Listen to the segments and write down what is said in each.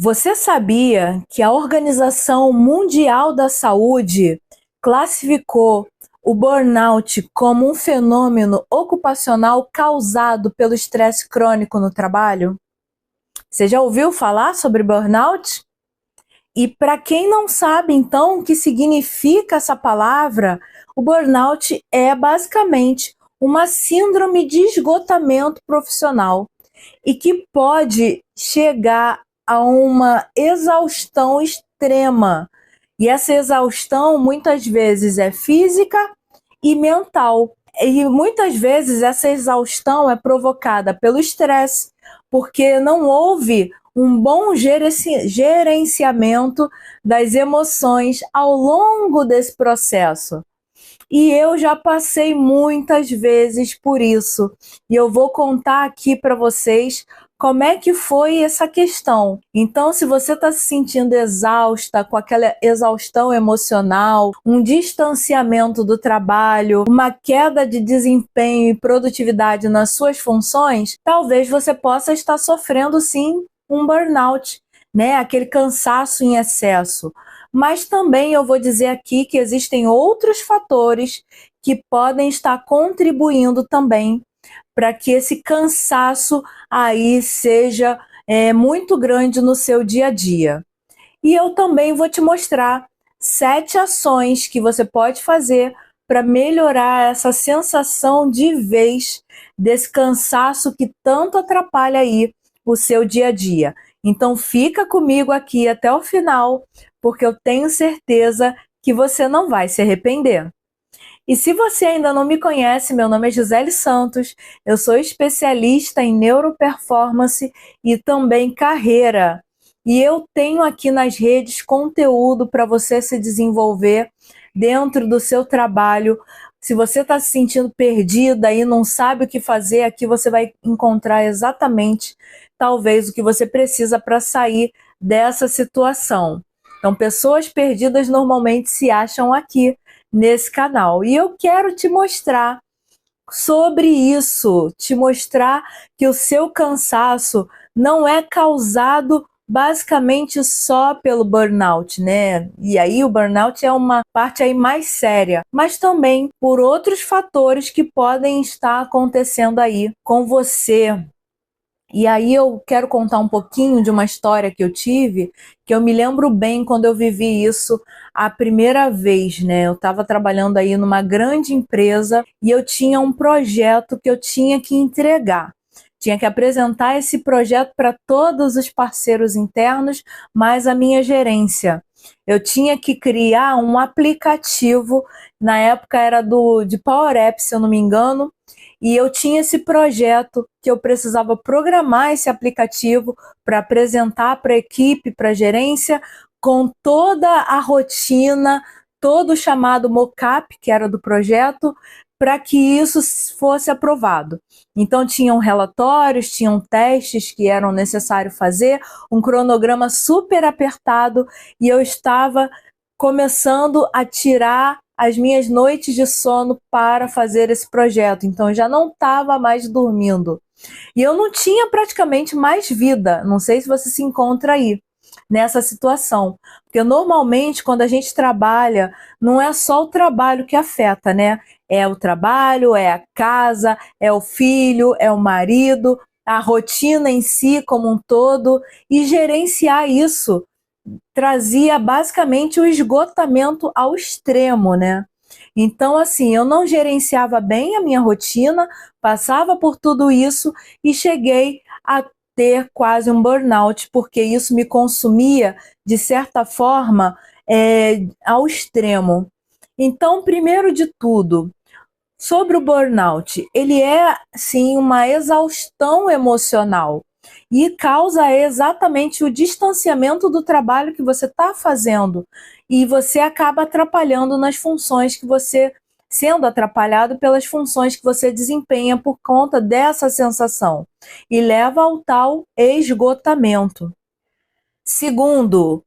Você sabia que a Organização Mundial da Saúde classificou o burnout como um fenômeno ocupacional causado pelo estresse crônico no trabalho? Você já ouviu falar sobre burnout? E para quem não sabe, então, o que significa essa palavra, o burnout é basicamente uma síndrome de esgotamento profissional e que pode chegar a uma exaustão extrema. E essa exaustão muitas vezes é física e mental. E muitas vezes essa exaustão é provocada pelo estresse, porque não houve um bom gerenciamento das emoções ao longo desse processo. E eu já passei muitas vezes por isso. E eu vou contar aqui para vocês como é que foi essa questão. Então, se você está se sentindo exausta, com aquela exaustão emocional, um distanciamento do trabalho, uma queda de desempenho e produtividade nas suas funções, talvez você possa estar sofrendo sim um burnout, né? Aquele cansaço em excesso. Mas também eu vou dizer aqui que existem outros fatores que podem estar contribuindo também para que esse cansaço aí seja muito grande no seu dia a dia. E eu também vou te mostrar 7 ações que você pode fazer para melhorar essa sensação de vez desse cansaço que tanto atrapalha aí o seu dia a dia. Então fica comigo aqui até o final, porque eu tenho certeza que você não vai se arrepender. E se você ainda não me conhece, meu nome é Gisele Santos, eu sou especialista em neuroperformance e também carreira. E eu tenho aqui nas redes conteúdo para você se desenvolver dentro do seu trabalho. Se você está se sentindo perdida e não sabe o que fazer, aqui você vai encontrar exatamente, talvez, o que você precisa para sair dessa situação. Então, pessoas perdidas normalmente se acham aqui nesse canal. E eu quero te mostrar sobre isso, te mostrar que o seu cansaço não é causado basicamente só pelo burnout, né? E aí o burnout é uma parte aí mais séria, mas também por outros fatores que podem estar acontecendo aí com você. E aí eu quero contar um pouquinho de uma história que eu tive, que eu me lembro bem quando eu vivi isso a primeira vez, né? Eu estava trabalhando aí numa grande empresa e eu tinha um projeto que eu tinha que entregar. Tinha que apresentar esse projeto para todos os parceiros internos, mais a minha gerência. Eu tinha que criar um aplicativo, na época era de Power Apps, se eu não me engano, e eu tinha esse projeto que eu precisava programar esse aplicativo para apresentar para a equipe, para a gerência, com toda a rotina, todo o chamado mockup, que era do projeto, para que isso fosse aprovado. Então, tinham relatórios, tinham testes que eram necessários fazer, um cronograma super apertado, e eu estava começando a tirar as minhas noites de sono para fazer esse projeto. Então eu já não estava mais dormindo. E eu não tinha praticamente mais vida. Não sei se você se encontra aí nessa situação. Porque normalmente quando a gente trabalha, não é só o trabalho que afeta, né? É o trabalho, é a casa, é o filho, é o marido, a rotina em si como um todo, e gerenciar isso trazia basicamente o esgotamento ao extremo, né? Então, assim, eu não gerenciava bem a minha rotina, passava por tudo isso e cheguei a ter quase um burnout, porque isso me consumia, de certa forma, ao extremo. Então, primeiro de tudo, sobre o burnout, ele é, sim, uma exaustão emocional e causa exatamente o distanciamento do trabalho que você está fazendo e você acaba atrapalhando nas funções que você, sendo atrapalhado pelas funções que você desempenha por conta dessa sensação e leva ao tal esgotamento. Segundo,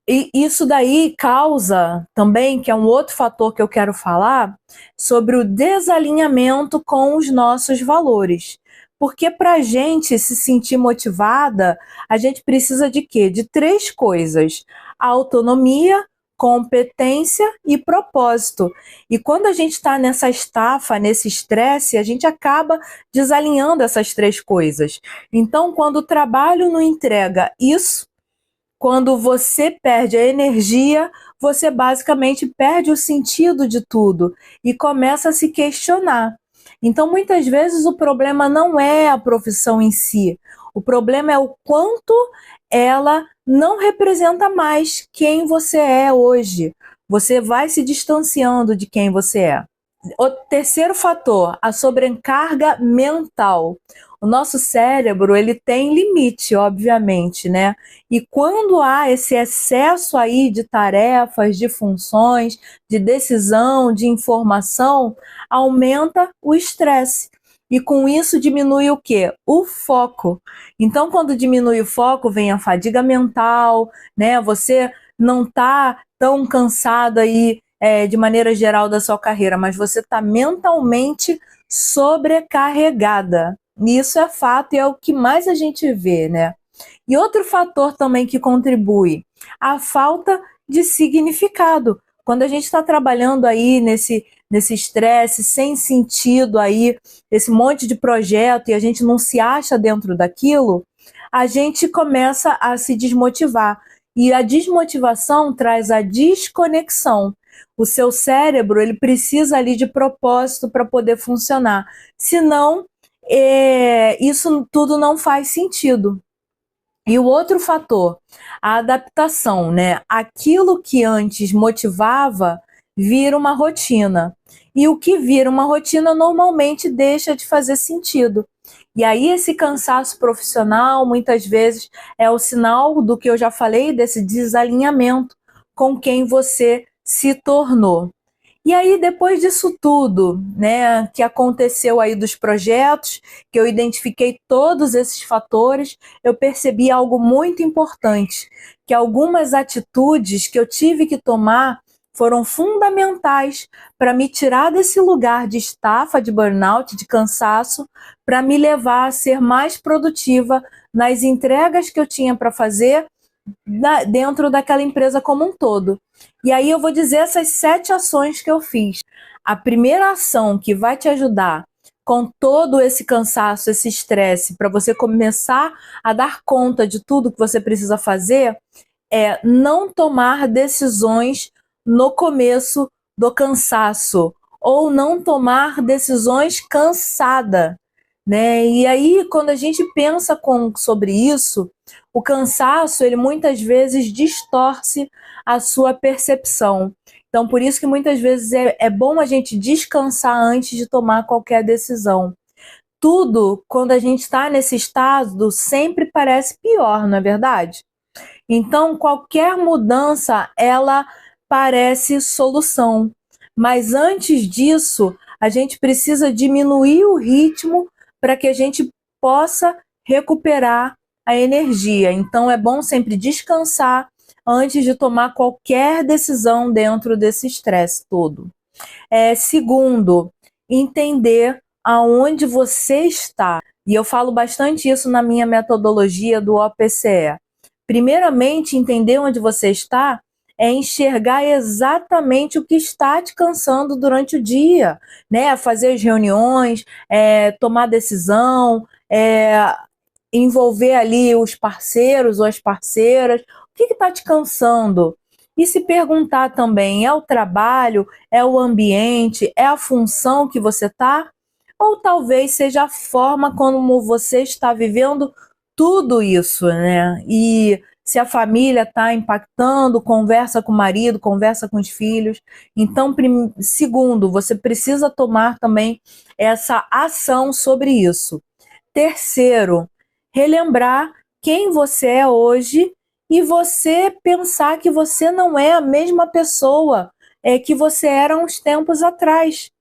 e isso daí causa também, que é um outro fator que eu quero falar, sobre o desalinhamento com os nossos valores. Porque para a gente se sentir motivada, a gente precisa de quê? De 3 coisas: autonomia, competência e propósito. E quando a gente está nessa estafa, nesse estresse, a gente acaba desalinhando essas 3 coisas. Então, quando o trabalho não entrega isso, quando você perde a energia, você basicamente perde o sentido de tudo e começa a se questionar. Então, muitas vezes, o problema não é a profissão em si, o problema é o quanto ela não representa mais quem você é hoje. Você vai se distanciando de quem você é. O terceiro fator, a sobrecarga mental. O nosso cérebro, ele tem limite, obviamente, né? E quando há esse excesso aí de tarefas, de funções, de decisão, de informação, aumenta o estresse. E com isso diminui o quê? O foco. Então, quando diminui o foco, vem a fadiga mental, né? Você não está tão cansado aí de maneira geral da sua carreira, mas você está mentalmente sobrecarregada. Isso é fato e é o que mais a gente vê, né? E outro fator também que contribui, a falta de significado. Quando a gente está trabalhando aí nesse estresse, sem sentido aí, esse monte de projeto e a gente não se acha dentro daquilo, a gente começa a se desmotivar. E a desmotivação traz a desconexão. O seu cérebro, ele precisa ali de propósito para poder funcionar. Senão, isso tudo não faz sentido. E o outro fator, a adaptação, né? Aquilo que antes motivava vira uma rotina. E o que vira uma rotina normalmente deixa de fazer sentido. E aí esse cansaço profissional, muitas vezes, é o sinal do que eu já falei, desse desalinhamento com quem você se tornou. E aí, depois disso tudo, né, que aconteceu aí dos projetos, que eu identifiquei todos esses fatores, eu percebi algo muito importante, que algumas atitudes que eu tive que tomar foram fundamentais para me tirar desse lugar de estafa, de burnout, de cansaço, para me levar a ser mais produtiva nas entregas que eu tinha para fazer dentro daquela empresa como um todo. E aí eu vou dizer essas 7 ações que eu fiz. A primeira ação que vai te ajudar com todo esse cansaço, esse estresse, para você começar a dar conta de tudo que você precisa fazer, é não tomar decisões no começo do cansaço, ou não tomar decisões cansada, né? E aí, quando a gente pensa sobre isso, o cansaço, ele muitas vezes distorce a sua percepção. Então, por isso que muitas vezes é bom a gente descansar antes de tomar qualquer decisão. Tudo, quando a gente está nesse estado, sempre parece pior, não é verdade? Então, qualquer mudança, ela parece solução. Mas antes disso, a gente precisa diminuir o ritmo para que a gente possa recuperar a energia. Então, é bom sempre descansar antes de tomar qualquer decisão dentro desse estresse todo. Segundo, entender aonde você está. E eu falo bastante isso na minha metodologia do OPCE. Primeiramente, entender onde você está é enxergar exatamente o que está te cansando durante o dia, né? Fazer as reuniões, tomar decisão, envolver ali os parceiros ou as parceiras. O que está te cansando? E se perguntar também, é o trabalho, é o ambiente, é a função que você está? Ou talvez seja a forma como você está vivendo tudo isso, né? E se a família está impactando, conversa com o marido, conversa com os filhos. Então, segundo, você precisa tomar também essa ação sobre isso. Terceiro, relembrar quem você é hoje e você pensar que você não é a mesma pessoa que você era uns tempos atrás.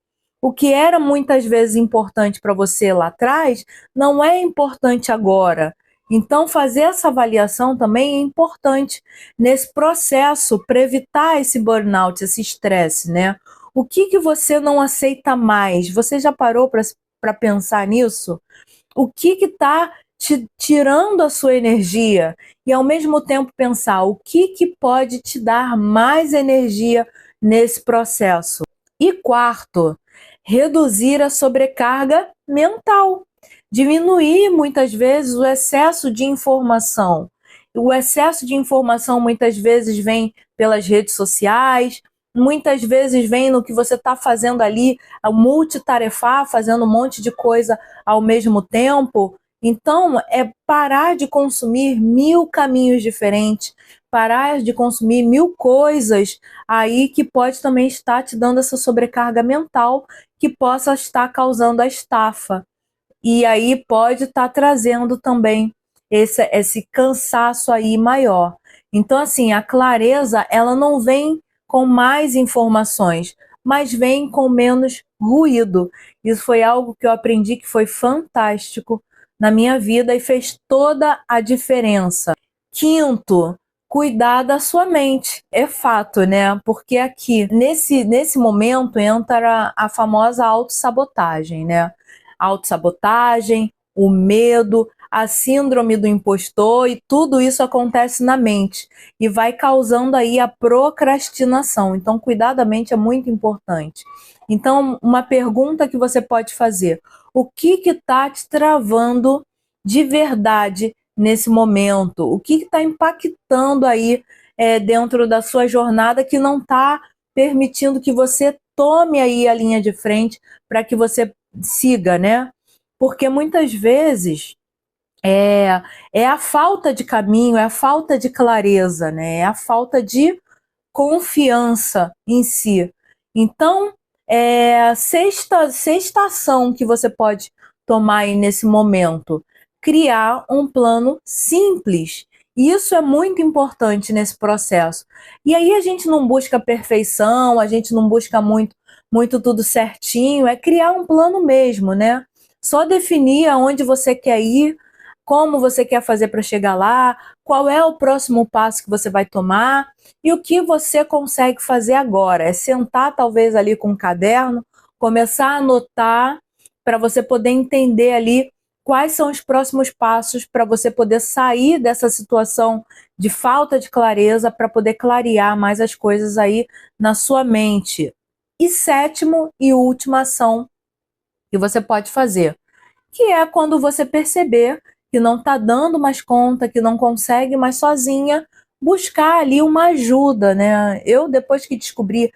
O que era muitas vezes importante para você lá atrás não é importante agora. Então, fazer essa avaliação também é importante nesse processo para evitar esse burnout, esse estresse, né? O que você não aceita mais? Você já parou para pensar nisso? o que está te tirando a sua energia, e ao mesmo tempo pensar o que pode te dar mais energia nesse processo. E quarto, reduzir a sobrecarga mental. Diminuir muitas vezes o excesso de informação. O excesso de informação muitas vezes vem pelas redes sociais, muitas vezes vem no que você está fazendo ali, multitarefar, fazendo um monte de coisa ao mesmo tempo. Então, é parar de consumir 1000 caminhos diferentes, parar de consumir 1000 coisas aí que pode também estar te dando essa sobrecarga mental que possa estar causando a estafa. E aí pode estar trazendo também esse cansaço aí maior. Então, assim, a clareza, ela não vem com mais informações, mas vem com menos ruído. Isso foi algo que eu aprendi que foi fantástico na minha vida e fez toda a diferença. Quinto, cuidar da sua mente. É fato, né? Porque aqui, nesse momento, entra a famosa autossabotagem, né? Autossabotagem, o medo, a síndrome do impostor, e tudo isso acontece na mente e vai causando aí a procrastinação. Então, cuidar da mente é muito importante. Então, uma pergunta que você pode fazer: o que está te travando de verdade nesse momento? O que está impactando aí dentro da sua jornada que não está permitindo que você tome aí a linha de frente para que você siga, né? Porque muitas vezes é a falta de caminho, é a falta de clareza, né? É a falta de confiança em si. Então, sexta ação que você pode tomar aí nesse momento: criar um plano simples. Isso é muito importante nesse processo. E aí a gente não busca perfeição, a gente não busca muito tudo certinho, é criar um plano mesmo, né? Só definir aonde você quer ir, como você quer fazer para chegar lá, qual é o próximo passo que você vai tomar e o que você consegue fazer agora. É sentar talvez ali com um caderno, começar a anotar para você poder entender ali quais são os próximos passos para você poder sair dessa situação de falta de clareza, para poder clarear mais as coisas aí na sua mente. E sétimo e última ação que você pode fazer, que é quando você perceber que não está dando mais conta, que não consegue mais sozinha, buscar ali uma ajuda, né? Eu, depois que descobri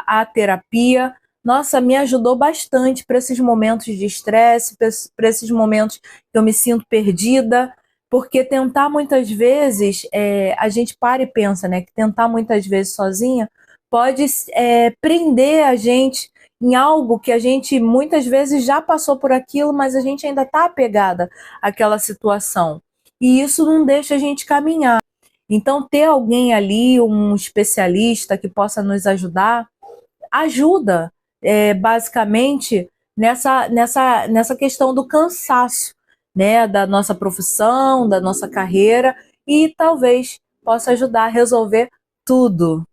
a terapia, nossa, me ajudou bastante para esses momentos de estresse, para esses momentos que eu me sinto perdida, porque tentar muitas vezes, a gente para e pensa, né, que tentar muitas vezes sozinha pode prender a gente em algo que a gente muitas vezes já passou por aquilo, mas a gente ainda está apegada àquela situação. E isso não deixa a gente caminhar. Então, ter alguém ali, um especialista que possa nos ajudar, ajuda basicamente nessa questão do cansaço, né, da nossa profissão, da nossa carreira, e talvez possa ajudar a resolver tudo.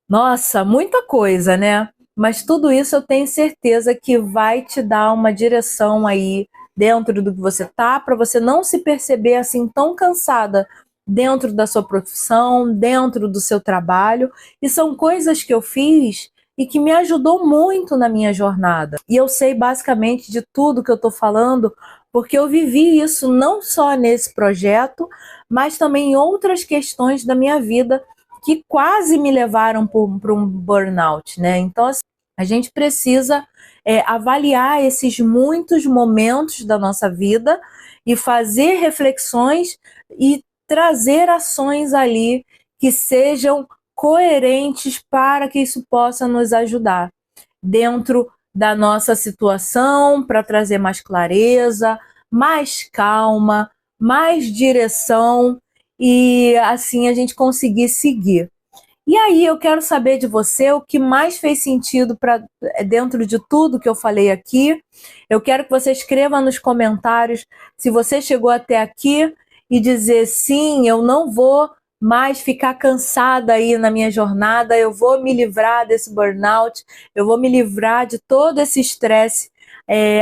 Nossa, muita coisa, né? Mas tudo isso eu tenho certeza que vai te dar uma direção aí dentro do que você tá, para você não se perceber assim tão cansada dentro da sua profissão, dentro do seu trabalho. E são coisas que eu fiz e que me ajudou muito na minha jornada. E eu sei basicamente de tudo que eu tô falando, porque eu vivi isso não só nesse projeto, mas também em outras questões da minha vida que quase me levaram para um burnout, né? Então, assim, a gente precisa avaliar esses muitos momentos da nossa vida e fazer reflexões e trazer ações ali que sejam coerentes para que isso possa nos ajudar dentro da nossa situação, para trazer mais clareza, mais calma, mais direção e assim a gente conseguir seguir. E aí eu quero saber de você o que mais fez sentido dentro de tudo que eu falei aqui. Eu quero que você escreva nos comentários se você chegou até aqui e dizer: sim, eu não vou mais ficar cansada aí na minha jornada, eu vou me livrar desse burnout, eu vou me livrar de todo esse estresse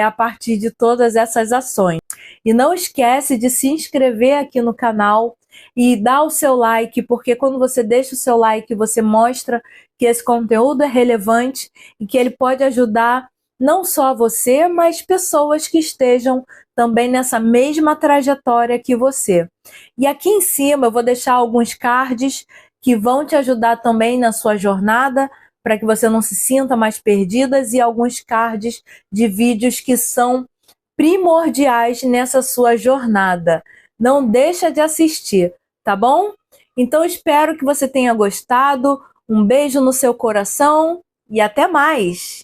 a partir de todas essas ações. E não esquece de se inscrever aqui no canal e dar o seu like, porque quando você deixa o seu like, você mostra que esse conteúdo é relevante e que ele pode ajudar não só você, mas pessoas que estejam também nessa mesma trajetória que você. E aqui em cima eu vou deixar alguns cards que vão te ajudar também na sua jornada, para que você não se sinta mais perdidas, e alguns cards de vídeos que são primordiais nessa sua jornada. Não deixa de assistir, tá bom? Então espero que você tenha gostado. Um beijo no seu coração e até mais!